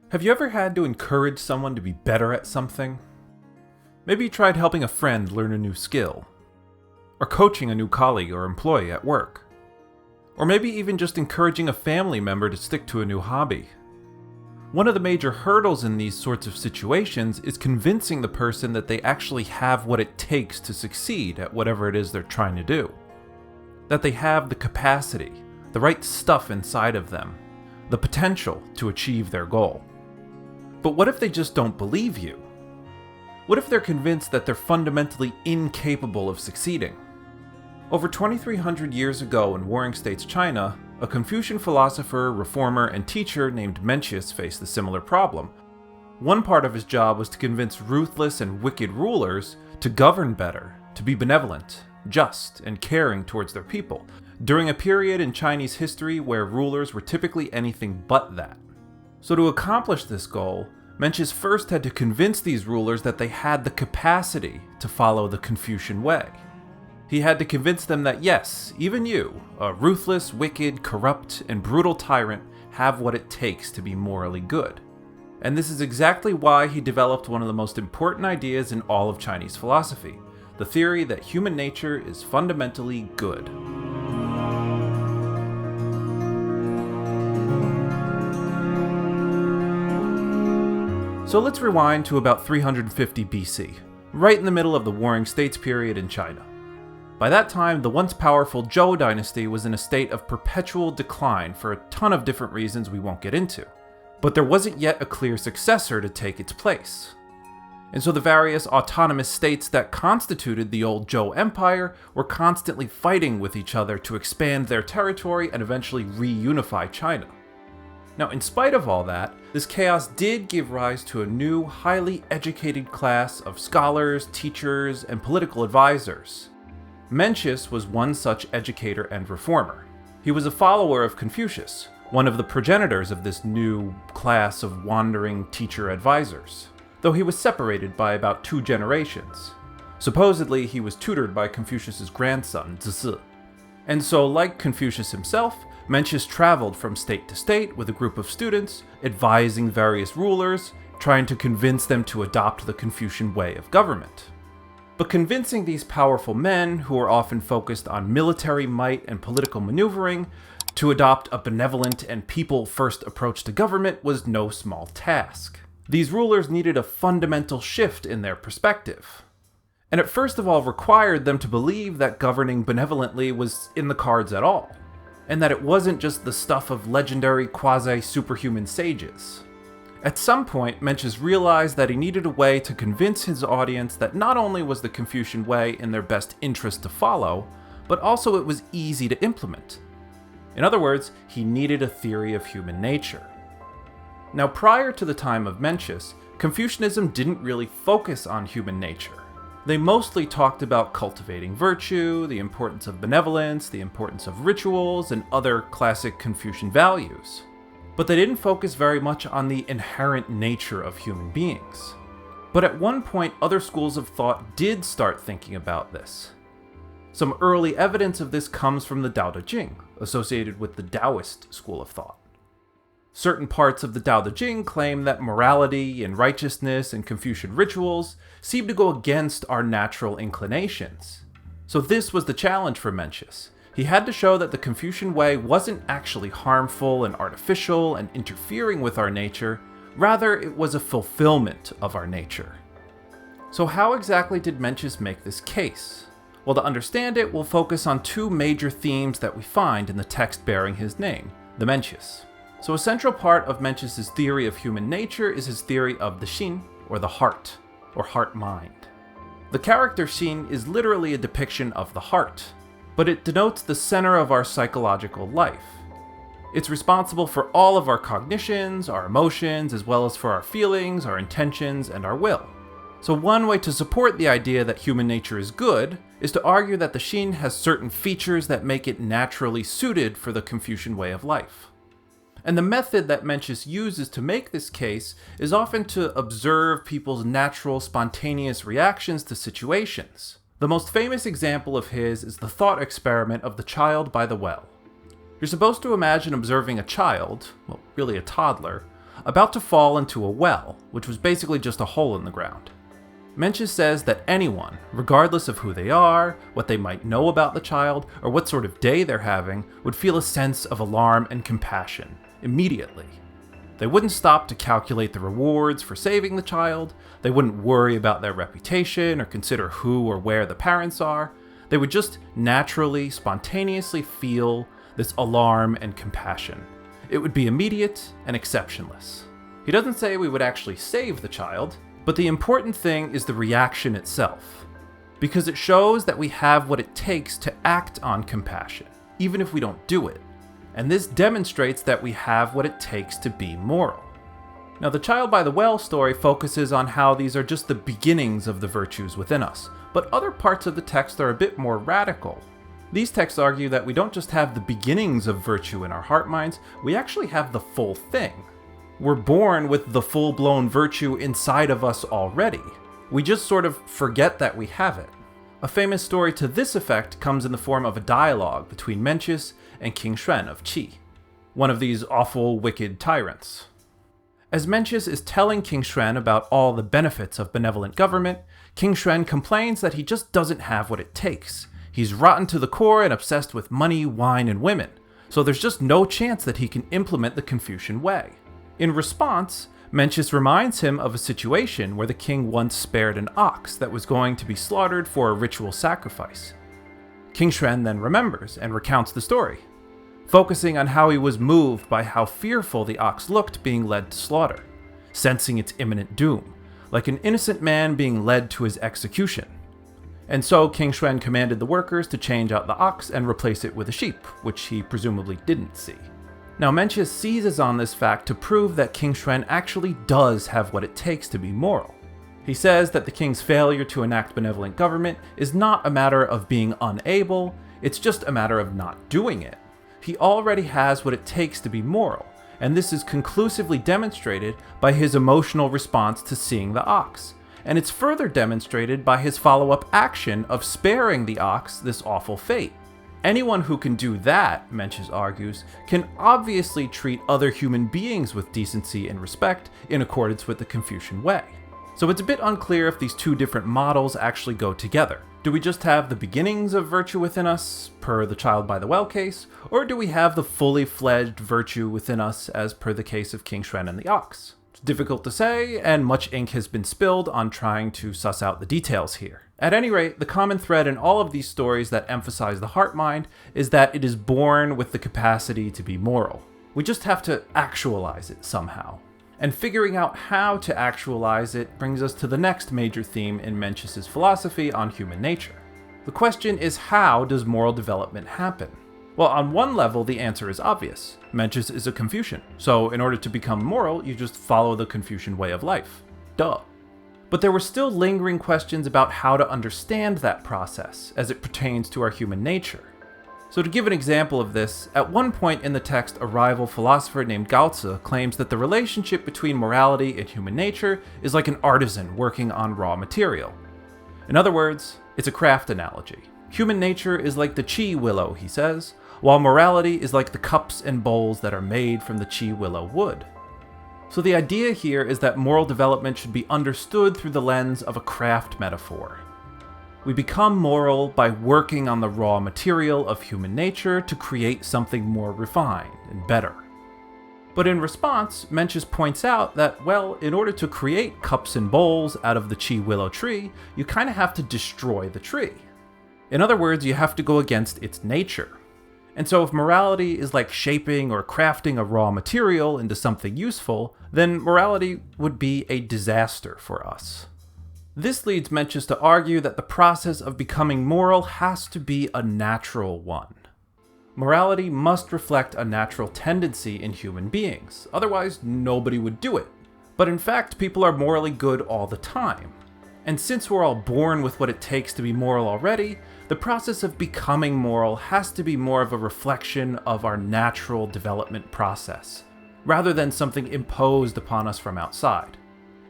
Have you ever had to encourage someone to be better at something? Maybe you tried helping a friend learn a new skill, or coaching a new colleague or employee at work, or maybe even just encouraging a family member to stick to a new hobby. One of the major hurdles in these sorts of situations is convincing the person that they actually have what it takes to succeed at whatever it is they're trying to do. That they have the capacity, the right stuff inside of them, the potential to achieve their goal. But what if they just don't believe you? What if they're convinced that they're fundamentally incapable of succeeding? Over 2,300 years ago in Warring States China, a Confucian philosopher, reformer, and teacher named Mencius faced a similar problem. One part of his job was to convince ruthless and wicked rulers to govern better, to be benevolent, just, and caring towards their people, during a period in Chinese history where rulers were typically anything but that. So to accomplish this goal, Mencius first had to convince these rulers that they had the capacity to follow the Confucian Way. He had to convince them that yes, even you, a ruthless, wicked, corrupt, and brutal tyrant, have what it takes to be morally good. And this is exactly why he developed one of the most important ideas in all of Chinese philosophy, the theory that human nature is fundamentally good. So let's rewind to about 350 BC, right in the middle of the Warring States period in China. By that time, the once powerful Zhou dynasty was in a state of perpetual decline for a ton of different reasons we won't get into. But there wasn't yet a clear successor to take its place. And so the various autonomous states that constituted the old Zhou Empire were constantly fighting with each other to expand their territory and eventually reunify China. Now, in spite of all that, this chaos did give rise to a new, highly educated class of scholars, teachers, and political advisors. Mencius was one such educator and reformer. He was a follower of Confucius, one of the progenitors of this new class of wandering teacher advisors, though he was separated by about 2 generations. Supposedly, he was tutored by Confucius's grandson, Zisi. And so, like Confucius himself, Mencius traveled from state to state with a group of students, advising various rulers, trying to convince them to adopt the Confucian way of government. But convincing these powerful men, who were often focused on military might and political maneuvering, to adopt a benevolent and people-first approach to government was no small task. These rulers needed a fundamental shift in their perspective. And it first of all required them to believe that governing benevolently was in the cards at all, and that it wasn't just the stuff of legendary quasi-superhuman sages. At some point, Mencius realized that he needed a way to convince his audience that not only was the Confucian way in their best interest to follow, but also it was easy to implement. In other words, he needed a theory of human nature. Now, prior to the time of Mencius, Confucianism didn't really focus on human nature. They mostly talked about cultivating virtue, the importance of benevolence, the importance of rituals, and other classic Confucian values. But they didn't focus very much on the inherent nature of human beings. But at one point, other schools of thought did start thinking about this. Some early evidence of this comes from the Tao Te Ching, associated with the Taoist school of thought. Certain parts of the Tao Te Ching claim that morality and righteousness and Confucian rituals seem to go against our natural inclinations. So this was the challenge for Mencius. He had to show that the Confucian way wasn't actually harmful and artificial and interfering with our nature, rather it was a fulfillment of our nature. So how exactly did Mencius make this case? Well, to understand it, we'll focus on 2 major themes that we find in the text bearing his name, the Mencius. So a central part of Mencius's theory of human nature is his theory of the Xin, or the heart, or heart-mind. The character Xin is literally a depiction of the heart, but it denotes the center of our psychological life. It's responsible for all of our cognitions, our emotions, as well as for our feelings, our intentions, and our will. So one way to support the idea that human nature is good is to argue that the Xin has certain features that make it naturally suited for the Confucian way of life. And the method that Mencius uses to make this case is often to observe people's natural, spontaneous reactions to situations. The most famous example of his is the thought experiment of the child by the well. You're supposed to imagine observing a child, well, really a toddler, about to fall into a well, which was basically just a hole in the ground. Mencius says that anyone, regardless of who they are, what they might know about the child, or what sort of day they're having, would feel a sense of alarm and compassion immediately. They wouldn't stop to calculate the rewards for saving the child, they wouldn't worry about their reputation or consider who or where the parents are. They would just naturally, spontaneously feel this alarm and compassion. It would be immediate and exceptionless. He doesn't say we would actually save the child, but the important thing is the reaction itself, because it shows that we have what it takes to act on compassion, even if we don't do it. And this demonstrates that we have what it takes to be moral. Now, the child by the well story focuses on how these are just the beginnings of the virtues within us, but other parts of the text are a bit more radical. These texts argue that we don't just have the beginnings of virtue in our heart minds, we actually have the full thing. We're born with the full-blown virtue inside of us already. We just sort of forget that we have it. A famous story to this effect comes in the form of a dialogue between Mencius and King Xuan of Qi, one of these awful, wicked tyrants. As Mencius is telling King Xuan about all the benefits of benevolent government, King Xuan complains that he just doesn't have what it takes. He's rotten to the core and obsessed with money, wine, and women, so there's just no chance that he can implement the Confucian Way. In response, Mencius reminds him of a situation where the king once spared an ox that was going to be slaughtered for a ritual sacrifice. King Xuan then remembers and recounts the story, focusing on how he was moved by how fearful the ox looked being led to slaughter, sensing its imminent doom, like an innocent man being led to his execution. And so King Xuan commanded the workers to change out the ox and replace it with a sheep, which he presumably didn't see. Now, Mencius seizes on this fact to prove that King Xuan actually does have what it takes to be moral. He says that the king's failure to enact benevolent government is not a matter of being unable, it's just a matter of not doing it. He already has what it takes to be moral, and this is conclusively demonstrated by his emotional response to seeing the ox, and it's further demonstrated by his follow-up action of sparing the ox this awful fate. Anyone who can do that, Mencius argues, can obviously treat other human beings with decency and respect in accordance with the Confucian Way. So it's a bit unclear if these two different models actually go together. Do we just have the beginnings of virtue within us, per the child by the well case, or do we have the fully fledged virtue within us as per the case of King Xuan and the ox? It's difficult to say, and much ink has been spilled on trying to suss out the details here. At any rate, the common thread in all of these stories that emphasize the heart mind is that it is born with the capacity to be moral. We just have to actualize it somehow. And figuring out how to actualize it brings us to the next major theme in Mencius's philosophy on human nature. The question is, how does moral development happen? Well, on one level, the answer is obvious. Mencius is a Confucian, so in order to become moral, you just follow the Confucian way of life. Duh. But there were still lingering questions about how to understand that process as it pertains to our human nature. So to give an example of this, at one point in the text, a rival philosopher named Gaozi claims that the relationship between morality and human nature is like an artisan working on raw material. In other words, it's a craft analogy. Human nature is like the qi willow, he says, while morality is like the cups and bowls that are made from the qi willow wood. So the idea here is that moral development should be understood through the lens of a craft metaphor. We become moral by working on the raw material of human nature to create something more refined and better. But in response, Mencius points out that, well, in order to create cups and bowls out of the qi willow tree, you kind of have to destroy the tree. In other words, you have to go against its nature. And so if morality is like shaping or crafting a raw material into something useful, then morality would be a disaster for us. This leads Mencius to argue that the process of becoming moral has to be a natural one. Morality must reflect a natural tendency in human beings, otherwise nobody would do it. But in fact, people are morally good all the time. And since we're all born with what it takes to be moral already, the process of becoming moral has to be more of a reflection of our natural development process, rather than something imposed upon us from outside.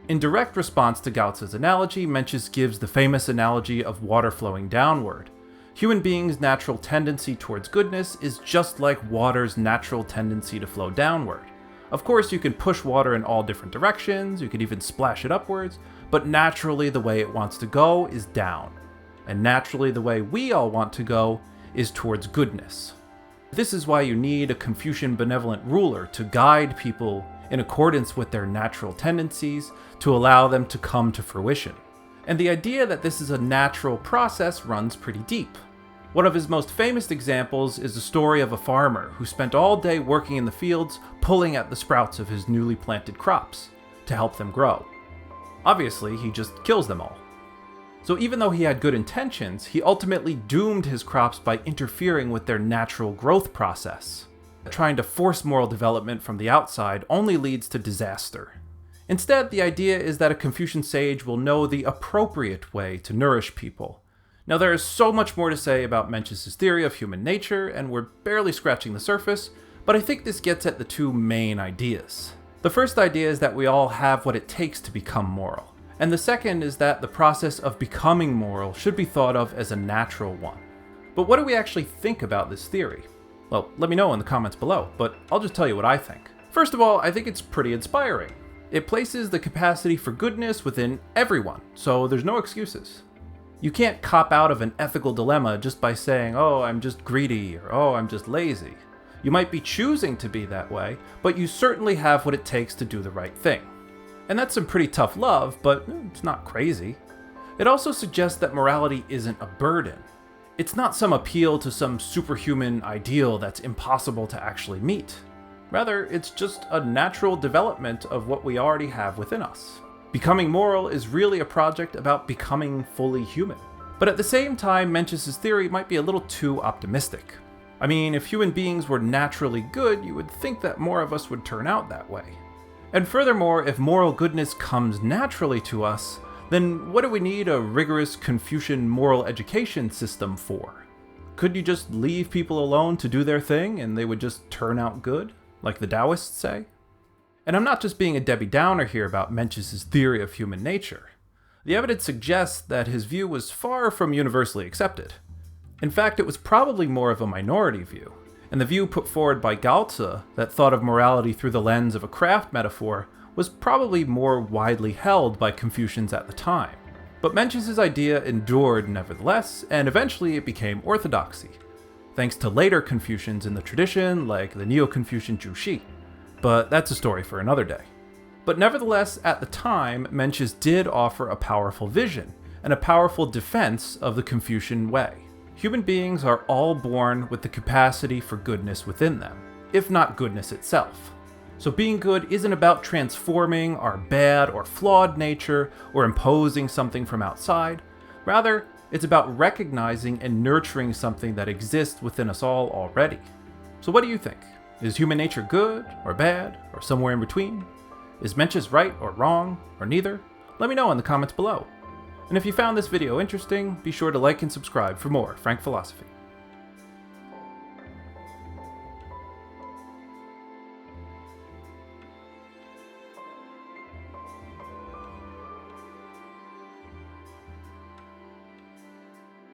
In direct response to Gaozi's analogy, Mencius gives the famous analogy of water flowing downward. Human beings' natural tendency towards goodness is just like water's natural tendency to flow downward. Of course, you can push water in all different directions, you could even splash it upwards, but naturally the way it wants to go is down. And naturally the way we all want to go is towards goodness. This is why you need a Confucian benevolent ruler to guide people in accordance with their natural tendencies to allow them to come to fruition. And the idea that this is a natural process runs pretty deep. One of his most famous examples is the story of a farmer who spent all day working in the fields pulling at the sprouts of his newly planted crops to help them grow. Obviously, he just kills them all. So even though he had good intentions, he ultimately doomed his crops by interfering with their natural growth process. Trying to force moral development from the outside only leads to disaster. Instead, the idea is that a Confucian sage will know the appropriate way to nourish people. Now, there is so much more to say about Mencius' theory of human nature, and we're barely scratching the surface, but I think this gets at the two main ideas. The first idea is that we all have what it takes to become moral. And the second is that the process of becoming moral should be thought of as a natural one. But what do we actually think about this theory? Well, let me know in the comments below, but I'll just tell you what I think. First of all, I think it's pretty inspiring. It places the capacity for goodness within everyone, so there's no excuses. You can't cop out of an ethical dilemma just by saying, oh, I'm just greedy, or oh, I'm just lazy. You might be choosing to be that way, but you certainly have what it takes to do the right thing. And that's some pretty tough love, but it's not crazy. It also suggests that morality isn't a burden. It's not some appeal to some superhuman ideal that's impossible to actually meet. Rather, it's just a natural development of what we already have within us. Becoming moral is really a project about becoming fully human. But at the same time, Mencius' theory might be a little too optimistic. I mean, if human beings were naturally good, you would think that more of us would turn out that way. And furthermore, if moral goodness comes naturally to us, then what do we need a rigorous Confucian moral education system for? Could you just leave people alone to do their thing and they would just turn out good, like the Taoists say? And I'm not just being a Debbie Downer here about Mencius' theory of human nature. The evidence suggests that his view was far from universally accepted. In fact, it was probably more of a minority view. And the view put forward by Lao-tzu that thought of morality through the lens of a craft metaphor was probably more widely held by Confucians at the time. But Mencius' idea endured nevertheless, and eventually it became orthodoxy, thanks to later Confucians in the tradition like the Neo-Confucian Jushi. But that's a story for another day. But nevertheless, at the time, Mencius did offer a powerful vision and a powerful defense of the Confucian way. Human beings are all born with the capacity for goodness within them, if not goodness itself. So being good isn't about transforming our bad or flawed nature or imposing something from outside. Rather, it's about recognizing and nurturing something that exists within us all already. So what do you think? Is human nature good or bad or somewhere in between? Is Mencius right or wrong or neither? Let me know in the comments below. And if you found this video interesting, be sure to like and subscribe for more Frank Philosophy.